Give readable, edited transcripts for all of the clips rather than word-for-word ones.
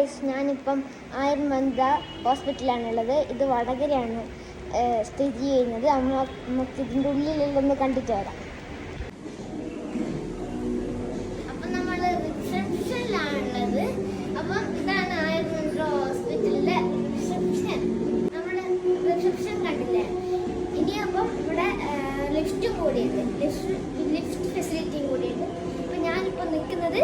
Guys, ഞാനിപ്പം ആയുർവേദ ഹോസ്പിറ്റലാണുള്ളത്. ഇത് വടകരയാണ് സ്ഥിതി ചെയ്യുന്നത്. നമുക്ക് ഇതിൻ്റെ ഉള്ളിലൊന്ന് കണ്ടിട്ട് വരാം. അപ്പം നമ്മൾ റിസപ്ഷനിലാണുള്ളത്. അപ്പം ഇതാണ് ആയുർവേദ ഹോസ്പിറ്റലിലെ റിസപ്ഷൻ. നമ്മുടെ റിസപ്ഷൻ കണ്ടില്ലേ? ഇനി അപ്പം ഇവിടെ ലിഫ്റ്റും കൂടിയുണ്ട്, ലിഫ്റ്റ് ഫെസിലിറ്റിയും കൂടിയുണ്ട്. അപ്പം ഞാനിപ്പോൾ നിൽക്കുന്നത്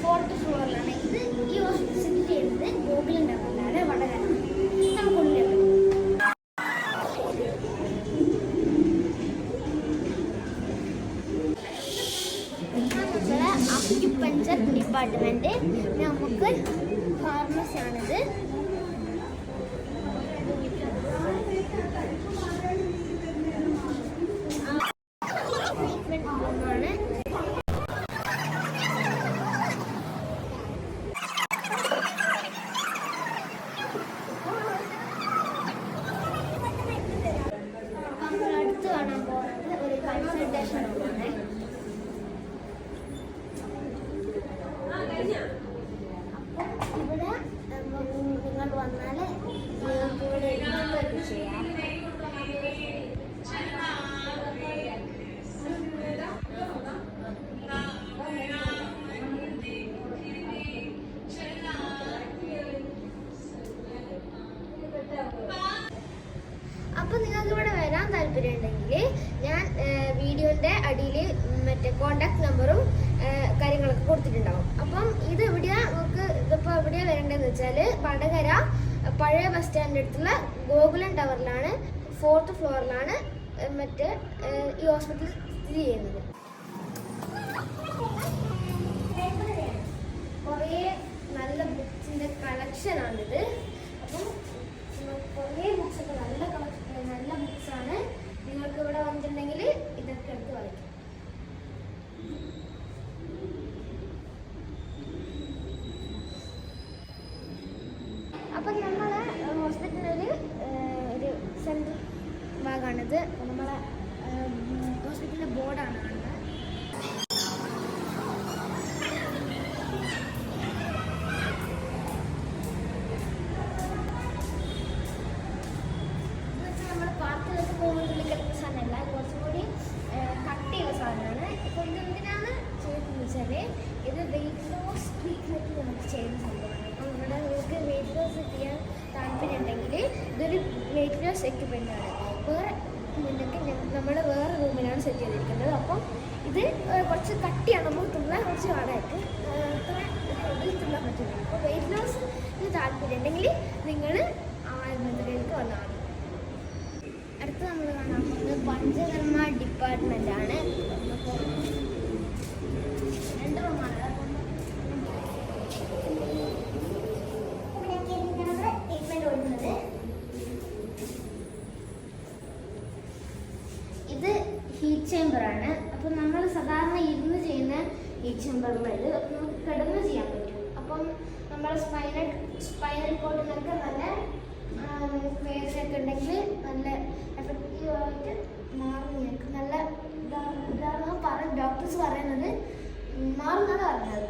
4th ഫ്ലോറിലാണ്. ഇത് ഈ ഹോസ്പിറ്റൽ സ്ഥിതി ചെയ്യുന്നത് ഗോകുലം ടവറിലാണ്, വടകര. നമുക്കുള്ളിൽ അക്യുപഞ്ചർ ഡിപ്പാർട്ട്മെന്റ്. നമുക്ക് ഫാർമസിയാണിത്. അടുത്ത് കാണാൻ പോകുന്നത് ഒരു കൺസൾട്ടേഷൻ റൂമാണ്. ഇവിടെ നിങ്ങൾ വന്നാൽ നിങ്ങൾക്ക് ഇവിടെ എന്തൊക്കെ ചെയ്യാം. അപ്പോൾ നിങ്ങൾക്ക് ഇവിടെ വരാൻ താല്പര്യമുണ്ടെങ്കിൽ ഞാൻ വീഡിയോൻ്റെ അടിയിൽ മറ്റേ കോണ്ടാക്ട് നമ്പറും കാര്യങ്ങളൊക്കെ കൊടുത്തിട്ടുണ്ടാവും. അപ്പം ഇത് എവിടെയാണ് നമുക്ക് ഇതിപ്പോൾ എവിടെയാണ് വരേണ്ടതെന്ന് വെച്ചാൽ വടകര പഴയ ബസ് സ്റ്റാൻഡിൻ്റെ അടുത്തുള്ള ഗോകുലം ടവറിലാണ്, 4th ഫ്ലോറിലാണ് മറ്റേ ഈ ഹോസ്പിറ്റൽ സ്ഥിതി ചെയ്യുന്നത്. കുറേ നല്ല ബുക്സിൻ്റെ കളക്ഷനാണിത്. അപ്പം കുറേ ബുക്സൊക്കെ നല്ല ബുക്സാണ്. നിങ്ങൾക്ക് ഇവിടെ വന്നിട്ടുണ്ടെങ്കിൽ ഇതൊക്കെ എടുത്ത് വായിക്കാം. അപ്പം നമ്മളെ ഹോസ്പിറ്റലിൽ ഒരു സെൻട്രൽ ഭാഗമാണിത്. നമ്മളെ ഹോസ്പിറ്റലിൻ്റെ ബോർഡാണ് കാണുന്നത്. സാധനമല്ല, കുറച്ചും കൂടി കട്ട് ചെയ്ത സാധനമാണ്. ഇപ്പോൾ ഇതെന്തിനാണ് ചെയ്യുന്നതെന്ന് വെച്ചാൽ ഇത് വെയിറ്റ് ലോസ് ട്രീറ്റ്മെൻറ്റ് നമുക്ക് ചെയ്യുന്ന സംഭവമാണ്. അപ്പം ഇവിടെ നിങ്ങൾക്ക് വെയിറ്റ് ലോസ് ചെയ്യാൻ താല്പര്യം ഉണ്ടെങ്കിൽ ഇതൊരു വെയിറ്റ് ലോസ് എക്യുപ്മെൻ്റാണ്. വേറെ നമ്മൾ വേറെ റൂമിലാണ് സെറ്റ് ചെയ്തിരിക്കുന്നത്. അപ്പം ഇത് കുറച്ച് കട്ടിയാണ്, നമുക്കുള്ള കുറച്ച് വാടകയ്ക്ക് തിന്നാൻ പറ്റില്ല. അപ്പോൾ വെയിറ്റ് ലോസിന് താല്പര്യം ഉണ്ടെങ്കിൽ നിങ്ങൾ ആയുർവേദത്തിലേക്ക് വന്നാൽ. അടുത്ത് നമ്മൾ കാണാൻ പോകുന്നത് പഞ്ചകർമ്മ ഡിപ്പാർട്ട്മെൻറ്റാണ്. രണ്ട് റൂമാണ്. ട്രീറ്റ്മെൻറ്റ് കൊടുക്കുന്നത് ഇത് ഹീറ്റ് ചേമ്പറാണ്. അപ്പം നമ്മൾ സാധാരണ ഇരുന്ന് ചെയ്യുന്ന ഹീറ്റ് ചേമ്പറിൽ ഇത് നമുക്ക് കിടന്ന് ചെയ്യാൻ പറ്റും. അപ്പം നമ്മൾ സ്പൈനൽ കോഡിനൊക്കെ നല്ല വേദനയൊക്കെ ഉണ്ടെങ്കിൽ നല്ല എഫക്റ്റീവായിട്ട് മാറുന്നതായിരിക്കും. നല്ല ഇതാണ് ഡോക്ടേഴ്സ് പറയുന്നത്, മാറുന്നതാണ് പറഞ്ഞത്.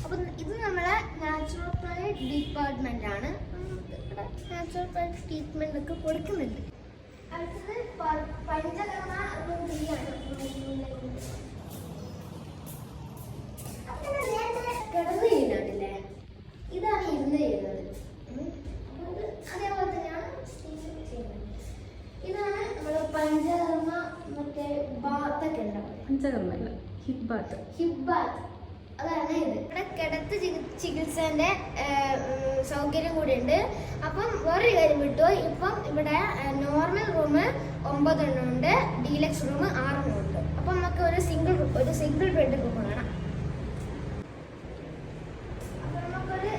അപ്പം ഇത് നമ്മളെ നാച്ചുറോപ്പതി ഡിപ്പാർട്ട്മെൻറ്റാണ്. നാച്ചുറോപ്പതി ട്രീറ്റ്മെൻ്റ് ഒക്കെ കൊടുക്കുന്നുണ്ട്. അടുത്തത് പഞ്ചകർമ്മ റൂം 3 ആണ്. കിടന്ന് ചെയ്യുന്നുണ്ടല്ലേ, ഇതാണ് ഇരുന്ന് ചെയ്യുന്നത്. അതേപോലെ തന്നെയാണ് ചെയ്യുന്നത്. ഇതാണ് നമ്മൾ പഞ്ചകർമ്മ മറ്റേ ബാത്തൊക്കെ ഉണ്ടാവും. പഞ്ചകർമ്മ ഹിപ്പ് ബാത്ത് അതാണ് ഇത്. ഇവിടെ കിടത്ത് ചികിത്സേൻ്റെ സൗകര്യം കൂടി ഉണ്ട്. അപ്പം വേറൊരു കാര്യം വിട്ടു, ഇപ്പം ഇവിടെ നോർമൽ റൂം 9 എണ്ണം ഉണ്ട്, ഡീലക്സ് റൂം 6 എണ്ണം ഉണ്ട്. അപ്പം നമുക്ക് ഒരു സിംഗിൾ ബെഡ് റൂം വേണം. അപ്പം നമുക്കൊരു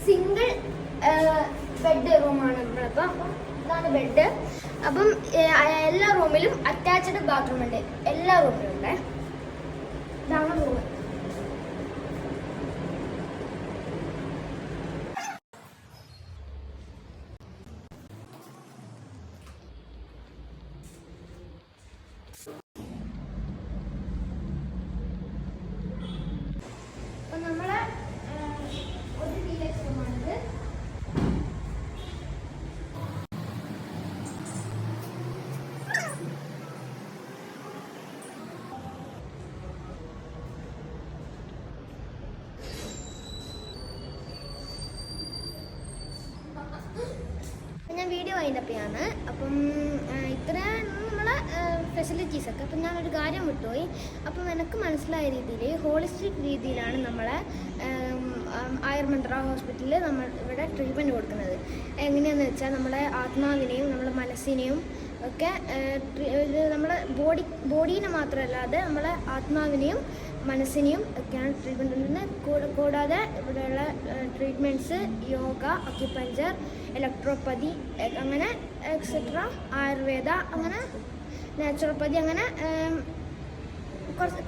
സിംഗിൾ ബെഡ് റൂമാണ് ഇവിടെ. അപ്പം ഇതാണ് ബെഡ്. അപ്പം എല്ലാ റൂമിലും അറ്റാച്ച്ഡ് ബാത്റൂം ഉണ്ട്, എല്ലാ റൂമിലും ഉണ്ട്. ഇതാണ് റൂം. വൈൻഡപ്പ് ചെയ്യാണ്. അപ്പം ഇത്രയാണ് നമ്മളെ ഫെസിലിറ്റീസൊക്കെ. അപ്പം ഞാനൊരു കാര്യം വിട്ടുപോയി. അപ്പം എനിക്ക് മനസ്സിലായ രീതിയിൽ ഹോളിസ്റ്റിക് രീതിയിലാണ് നമ്മളെ ആയുർമന്ത്ര ഹോസ്പിറ്റലിൽ നമ്മൾ ഇവിടെ ട്രീറ്റ്മെൻറ്റ് കൊടുക്കുന്നത്. എങ്ങനെയാണെന്ന് വെച്ചാൽ നമ്മളെ ആത്മാവിനെയും നമ്മളെ മനസ്സിനെയും ഒക്കെ നമ്മളെ ബോഡീനെ മാത്രമല്ലാതെ നമ്മളെ ആത്മാവിനെയും മനസ്സിനെയും ഒക്കെയാണ് ട്രീറ്റ്മെൻറ്റ്. കൂടാതെ ഇവിടെയുള്ള ട്രീറ്റ്മെൻറ്റ്സ് യോഗ, അക്യുപഞ്ചർ, ഇലക്ട്രോപ്പതി, അങ്ങനെ എക്സെട്ര, ആയുർവേദ, അങ്ങനെ നാച്ചുറോപ്പതി, അങ്ങനെ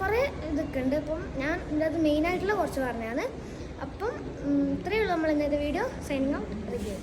കുറേ ഇതൊക്കെ ഉണ്ട്. അപ്പം ഞാൻ ഇതിനകത്ത് മെയിനായിട്ടുള്ള കുറച്ച് പറഞ്ഞതാണ്. അപ്പം ഇത്രയേ ഉള്ളൂ നമ്മൾ ഇന്നത്തെ വീഡിയോ. Signing out. റിവ്യൂ.